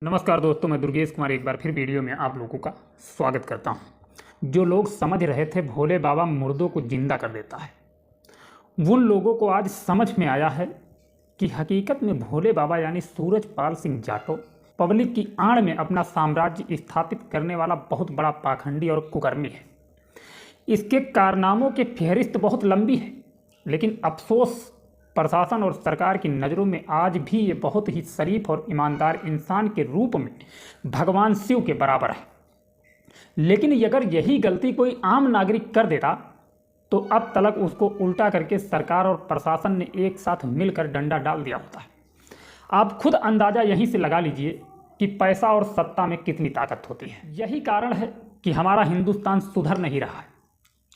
नमस्कार दोस्तों, मैं दुर्गेश कुमार एक बार फिर वीडियो में आप लोगों का स्वागत करता हूं। जो लोग समझ रहे थे भोले बाबा मुर्दों को जिंदा कर देता है, उन लोगों को आज समझ में आया है कि हकीकत में भोले बाबा यानी सूरजपाल सिंह जाटव पब्लिक की आड़ में अपना साम्राज्य स्थापित करने वाला बहुत बड़ा पाखंडी और कुकर्मी है। इसके कारनामों की फहरिस्त बहुत लंबी है, लेकिन अफसोस प्रशासन और सरकार की नज़रों में आज भी ये बहुत ही शरीफ और ईमानदार इंसान के रूप में भगवान शिव के बराबर है। लेकिन अगर यही गलती कोई आम नागरिक कर देता तो अब तक उसको उल्टा करके सरकार और प्रशासन ने एक साथ मिलकर डंडा डाल दिया होता है। आप खुद अंदाज़ा यहीं से लगा लीजिए कि पैसा और सत्ता में कितनी ताकत होती है। यही कारण है कि हमारा हिंदुस्तान सुधर नहीं रहा है।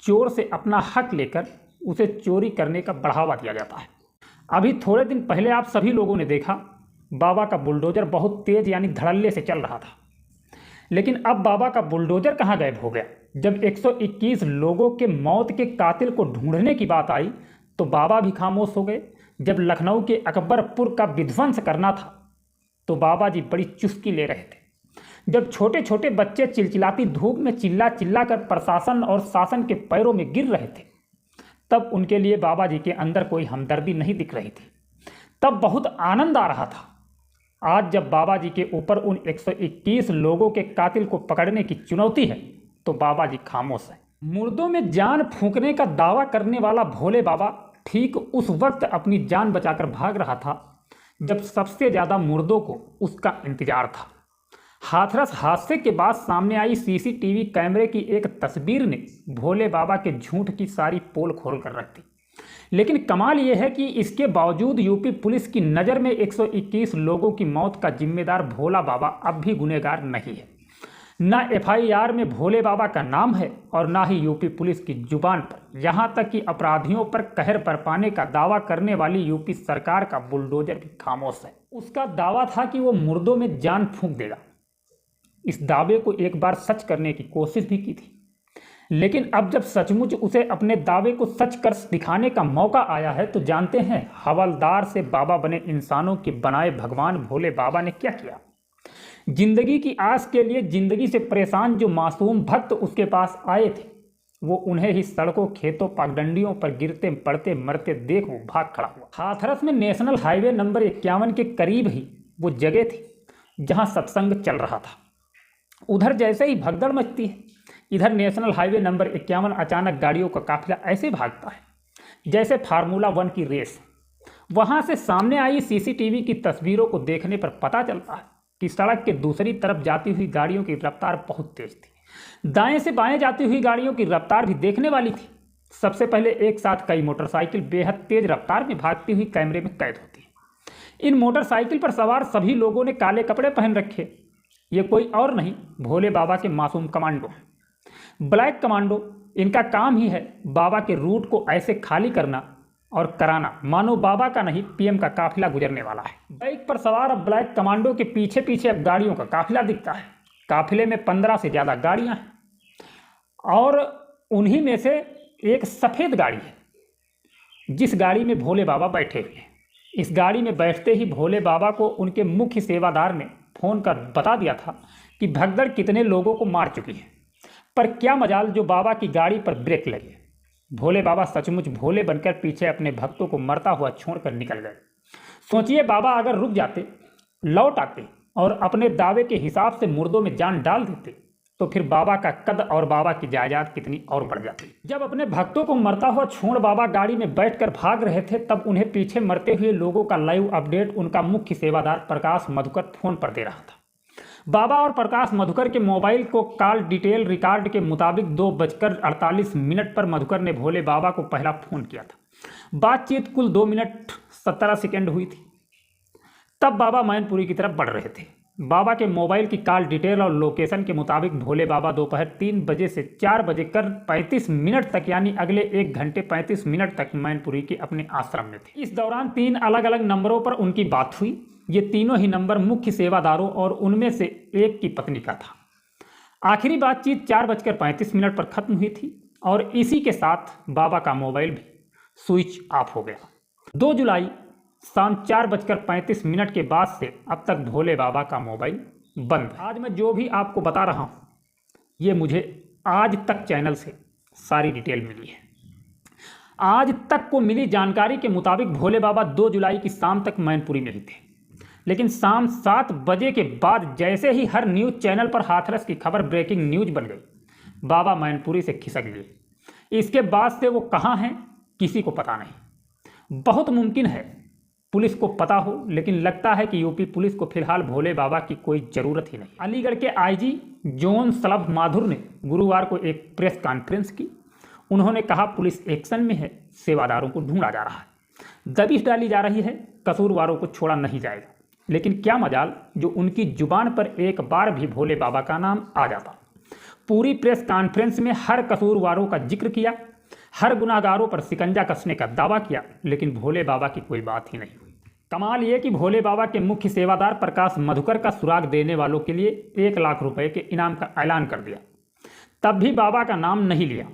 चोर से अपना हक लेकर उसे चोरी करने का बढ़ावा दिया जाता है। अभी थोड़े दिन पहले आप सभी लोगों ने देखा बाबा का बुलडोजर बहुत तेज यानी धड़ल्ले से चल रहा था, लेकिन अब बाबा का बुलडोजर कहाँ गायब हो गया। जब 121 लोगों के मौत के कातिल को ढूंढने की बात आई तो बाबा भी खामोश हो गए। जब लखनऊ के अकबरपुर का विध्वंस करना था तो बाबा जी बड़ी चुस्की ले रहे थे। जब छोटे छोटे बच्चे चिलचिलाती धूप में चिल्ला चिल्ला कर प्रशासन और शासन के पैरों में गिर रहे थे, तब उनके लिए बाबा जी के अंदर कोई हमदर्दी नहीं दिख रही थी। तब बहुत आनंद आ रहा था। आज जब बाबा जी के ऊपर उन 121 लोगों के कातिल को पकड़ने की चुनौती है तो बाबा जी खामोश है। मुर्दों में जान फूंकने का दावा करने वाला भोले बाबा ठीक उस वक्त अपनी जान बचाकर भाग रहा था जब सबसे ज़्यादा मुर्दों को उसका इंतजार था। हाथरस हादसे के बाद सामने आई सीसीटीवी कैमरे की एक तस्वीर ने भोले बाबा के झूठ की सारी पोल खोल कर रख दी। लेकिन कमाल यह है कि इसके बावजूद यूपी पुलिस की नज़र में 121 लोगों की मौत का जिम्मेदार भोला बाबा अब भी गुनहगार नहीं है। ना एफआईआर में भोले बाबा का नाम है और ना ही यूपी पुलिस की जुबान पर। यहाँ तक कि अपराधियों पर कहर बरपाने का दावा करने वाली यूपी सरकार का बुलडोजर भी खामोश है। उसका दावा था कि वो मुर्दों में जान फूंक देगा। इस दावे को एक बार सच करने की कोशिश भी की थी, लेकिन अब जब सचमुच उसे अपने दावे को सच कर दिखाने का मौका आया है तो जानते हैं हवलदार से बाबा बने इंसानों के बनाए भगवान भोले बाबा ने क्या किया। जिंदगी की आस के लिए जिंदगी से परेशान जो मासूम भक्त उसके पास आए थे, वो उन्हें ही सड़कों खेतों पगडंडियों पर गिरते पड़ते मरते देख वो भाग खड़ा हुआ। हाथरस में नेशनल हाईवे नंबर 51 के करीब ही वो जगह थी जहाँ सत्संग चल रहा था। उधर जैसे ही भगदड़ मचती है, इधर नेशनल हाईवे नंबर 51 अचानक गाड़ियों का काफिला ऐसे भागता है जैसे फार्मूला 1 की रेस। वहां से सामने आई सीसीटीवी की तस्वीरों को देखने पर पता चलता है कि सड़क के दूसरी तरफ जाती हुई गाड़ियों की रफ्तार बहुत तेज थी। दाएं से बाएं जाती हुई गाड़ियों की रफ्तार भी देखने वाली थी। सबसे पहले एक साथ कई मोटरसाइकिल बेहद तेज रफ्तार में भागती हुई कैमरे में कैद होती है। इन मोटरसाइकिल पर सवार सभी लोगों ने काले कपड़े पहन रखे। ये कोई और नहीं, भोले बाबा के मासूम कमांडो, ब्लैक कमांडो। इनका काम ही है बाबा के रूट को ऐसे खाली करना और कराना मानो बाबा का नहीं पीएम का काफिला गुजरने वाला है। बाइक पर सवार अब ब्लैक कमांडो के पीछे पीछे अब गाड़ियों का काफिला दिखता है। काफिले में 15 से ज़्यादा गाड़ियां हैं और उन्हीं में से एक सफ़ेद गाड़ी है जिस गाड़ी में भोले बाबा बैठे हुए हैं। इस गाड़ी में बैठते ही भोले बाबा को उनके मुख्य सेवादार ने फ़ोन कर बता दिया था कि भगदड़ कितने लोगों को मार चुकी है। पर क्या मजाल जो बाबा की गाड़ी पर ब्रेक लगे। भोले बाबा सचमुच भोले बनकर पीछे अपने भक्तों को मरता हुआ छोड़कर निकल गए। सोचिए, बाबा अगर रुक जाते, लौट आते और अपने दावे के हिसाब से मुर्दों में जान डाल देते तो फिर बाबा का कद और बाबा की जायदाद कितनी और बढ़ जाती। जब अपने भक्तों को मरता हुआ छोड़ बाबा गाड़ी में बैठकर भाग रहे थे, तब उन्हें पीछे मरते हुए लोगों का लाइव अपडेट उनका मुख्य सेवादार प्रकाश मधुकर फोन पर दे रहा था। बाबा और प्रकाश मधुकर के मोबाइल को कॉल डिटेल रिकॉर्ड के मुताबिक 2:48 पर मधुकर ने भोले बाबा को पहला फोन किया था। बातचीत कुल 2 मिनट 17 सेकेंड हुई थी। तब बाबा मैनपुरी की तरफ बढ़ रहे थे। बाबा के मोबाइल की कॉल डिटेल और लोकेशन के मुताबिक भोले बाबा दोपहर 3 बजे से 4 बजे कर 35 मिनट तक यानी अगले 1 घंटे 35 मिनट तक मैनपुरी के अपने आश्रम में थे। इस दौरान 3 अलग अलग नंबरों पर उनकी बात हुई। ये तीनों ही नंबर मुख्य सेवादारों और उनमें से एक की पत्नी का था। आखिरी बातचीत 4:35 पर खत्म हुई थी और इसी के साथ बाबा का मोबाइल भी स्विच ऑफ हो गया। 2 जुलाई शाम 4:35 के बाद से अब तक भोले बाबा का मोबाइल बंद। आज मैं जो भी आपको बता रहा हूँ ये मुझे आज तक चैनल से सारी डिटेल मिली है। आज तक को मिली जानकारी के मुताबिक भोले बाबा 2 जुलाई की शाम तक मैनपुरी में ही थे, लेकिन शाम 7 बजे के बाद जैसे ही हर न्यूज़ चैनल पर हाथरस की खबर ब्रेकिंग न्यूज बन गई, बाबा मैनपुरी से खिसक लिए। इसके बाद से वो कहाँ हैं किसी को पता नहीं। बहुत मुमकिन है पुलिस को पता हो, लेकिन लगता है कि यूपी पुलिस को फिलहाल भोले बाबा की कोई ज़रूरत ही नहीं। अलीगढ़ के आईजी जोन सलभ माथुर ने गुरुवार को एक प्रेस कॉन्फ्रेंस की। उन्होंने कहा पुलिस एक्शन में है, सेवादारों को ढूंढा जा रहा है, दबिश डाली जा रही है, कसूरवारों को छोड़ा नहीं जाएगा। लेकिन क्या मजाल जो उनकी जुबान पर एक बार भी भोले बाबा का नाम आ जाता। पूरी प्रेस कॉन्फ्रेंस में हर कसूरवारों का जिक्र किया, हर गुनाहगारों पर शिकंजा कसने का दावा किया, लेकिन भोले बाबा की कोई बात ही नहीं हुई। कमाल ये कि भोले बाबा के मुख्य सेवादार प्रकाश मधुकर का सुराग देने वालों के लिए 1 लाख रुपए के इनाम का ऐलान कर दिया, तब भी बाबा का नाम नहीं लिया।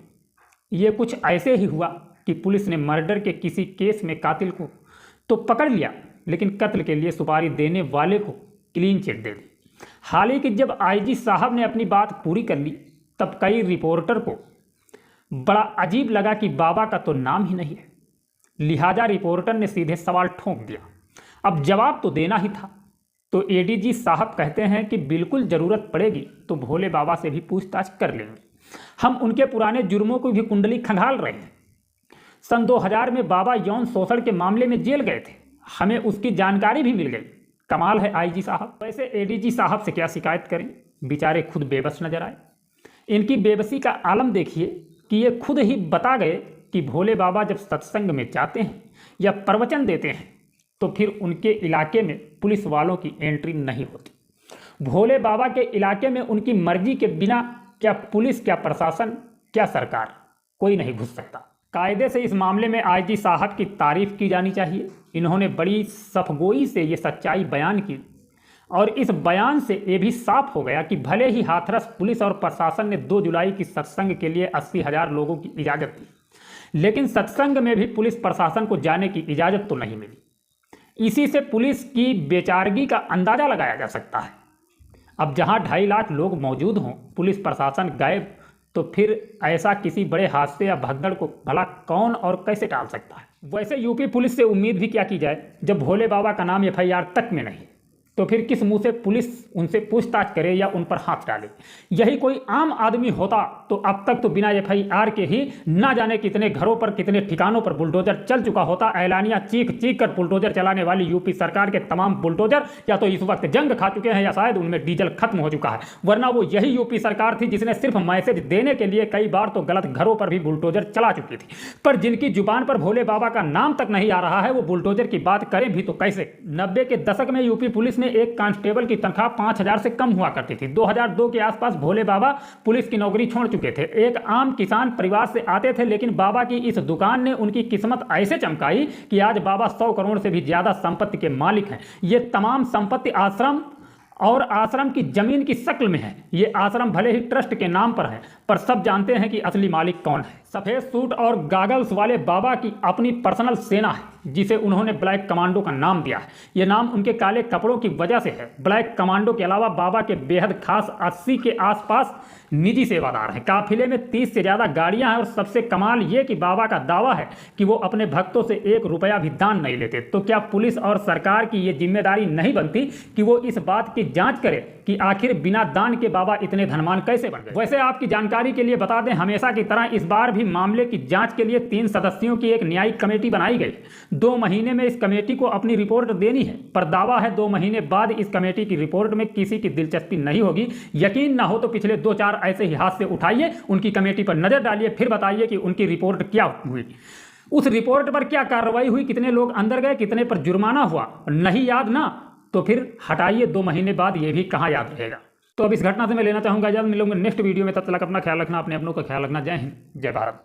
ये कुछ ऐसे ही हुआ कि पुलिस ने मर्डर के किसी केस में कातिल को तो पकड़ लिया, लेकिन कत्ल के लिए सुपारी देने वाले को क्लीन चिट दे दी। हालांकि जब आईजी साहब ने अपनी बात पूरी कर ली, तब कई रिपोर्टर को बड़ा अजीब लगा कि बाबा का तो नाम ही नहीं है। लिहाजा रिपोर्टर ने सीधे सवाल ठोक दिया, अब जवाब तो देना ही था। तो एडीजी साहब कहते हैं कि बिल्कुल ज़रूरत पड़ेगी तो भोले बाबा से भी पूछताछ कर लेंगे। हम उनके पुराने जुर्मों को भी कुंडली खंगाल रहे हैं। सन 2000 में बाबा यौन शोषण के मामले में जेल गए थे, हमें उसकी जानकारी भी मिल गई। कमाल है आईजी साहब। वैसे एडीजी साहब से क्या शिकायत करें, बेचारे खुद बेबस नजर आए। इनकी बेबसी का आलम देखिए कि ये खुद ही बता गए कि भोले बाबा जब सत्संग में जाते हैं या प्रवचन देते हैं तो फिर उनके इलाके में पुलिस वालों की एंट्री नहीं होती। भोले बाबा के इलाके में उनकी मर्जी के बिना क्या पुलिस, क्या प्रशासन, क्या सरकार, कोई नहीं घुस सकता। कायदे से इस मामले में आईजी साहब की तारीफ की जानी चाहिए। इन्होंने बड़ी सफगोई से ये सच्चाई बयान की और इस बयान से ये भी साफ हो गया कि भले ही हाथरस पुलिस और प्रशासन ने 2 जुलाई की सत्संग के लिए 80,000 लोगों की इजाज़त दी, लेकिन सत्संग में भी पुलिस प्रशासन को जाने की इजाज़त तो नहीं मिली। इसी से पुलिस की बेचारगी का अंदाज़ा लगाया जा सकता है। अब जहां 2.5 लाख लोग मौजूद हों, पुलिस प्रशासन गायब, तो फिर ऐसा किसी बड़े हादसे या भगदड़ को भला कौन और कैसे टाल सकता है। वैसे यूपी पुलिस से उम्मीद भी क्या की जाए जब भोले बाबा का नाम एफआईआर तक में नहीं, तो फिर किस मुंह से पुलिस उनसे पूछताछ करे या उन पर हाथ डाले। यही कोई आम आदमी होता तो अब तक तो बिना एफआईआर के ही ना जाने कितने घरों पर, कितने ठिकानों पर बुलडोजर चल चुका होता। ऐलानिया चीख चीख कर बुलडोजर चलाने वाली यूपी सरकार के तमाम बुलडोजर या तो इस वक्त जंग खा चुके हैं या शायद उनमें डीजल खत्म हो चुका है। वरना वो यही यूपी सरकार थी जिसने सिर्फ मैसेज देने के लिए कई बार तो गलत घरों पर भी बुलडोजर चला चुकी थी। पर जिनकी जुबान पर भोले बाबा का नाम तक नहीं आ रहा है वो बुलडोजर की बात करें भी तो कैसे। 90 के दशक में यूपी पुलिस ने एक कांस्टेबल की तनख्वाह 5,000 से कम हुआ करती थी। 2002 के आसपास भोले बाबा पुलिस की नौकरी छोड़ चुके थे। एक आम किसान परिवार से आते थे, लेकिन बाबा की इस दुकान ने उनकी किस्मत ऐसे चमकाई कि आज बाबा 100 करोड़ से भी ज्यादा संपत्ति के मालिक हैं। ये तमाम संपत्ति आश्रम और आश्रम की जमीन की शक्ल में है। ये आश्रम भले ही ट्रस्ट के नाम पर है, पर सब जानते हैं कि असली मालिक कौन है। सफेद सूट और गागल्स वाले बाबा की अपनी पर्सनल सेना है जिसे उन्होंने ब्लैक कमांडो का नाम दिया है। यह नाम उनके काले कपड़ों की वजह से है। ब्लैक कमांडो के अलावा बाबा के बेहद खास 80 के आसपास निजी सेवादार हैं। काफिले में 30 से ज़्यादा गाड़ियां हैं और सबसे कमाल ये कि बाबा का दावा है कि वो अपने भक्तों से 1 रुपया भी दान नहीं लेते। तो क्या पुलिस और सरकार की ये जिम्मेदारी नहीं बनती कि वो इस बात की जांच करे कि आखिर बिना दान के बाबा इतने धनवान कैसे बन गए। वैसे आपकी जानकारी के लिए बता दें, हमेशा की तरह इस बार भी मामले की जांच के लिए 3 सदस्यों की एक न्यायिक कमेटी बनाई गई। 2 महीने में इस कमेटी को अपनी रिपोर्ट देनी है, पर दावा है 2 महीने बाद इस कमेटी की रिपोर्ट में किसी की दिलचस्पी नहीं होगी। यकीन ना हो तो पिछले 2-4 ऐसे ही हाथ से उठाइए, उनकी कमेटी पर नजर डालिए, फिर बताइए कि उनकी रिपोर्ट क्या हुई, उस रिपोर्ट पर क्या कार्रवाई हुई, कितने लोग अंदर गए, कितने पर जुर्माना हुआ। नहीं याद ना तो फिर हटाइए, 2 महीने बाद ये भी कहाँ याद रहेगा। तो अब इस घटना से मैं लेना चाहूंगा, जल्द मिलूंगा नेक्स्ट वीडियो में। तब तक अपना ख्याल रखना, अपने अपनों का ख्याल रखना। जय हिंद, जय भारत।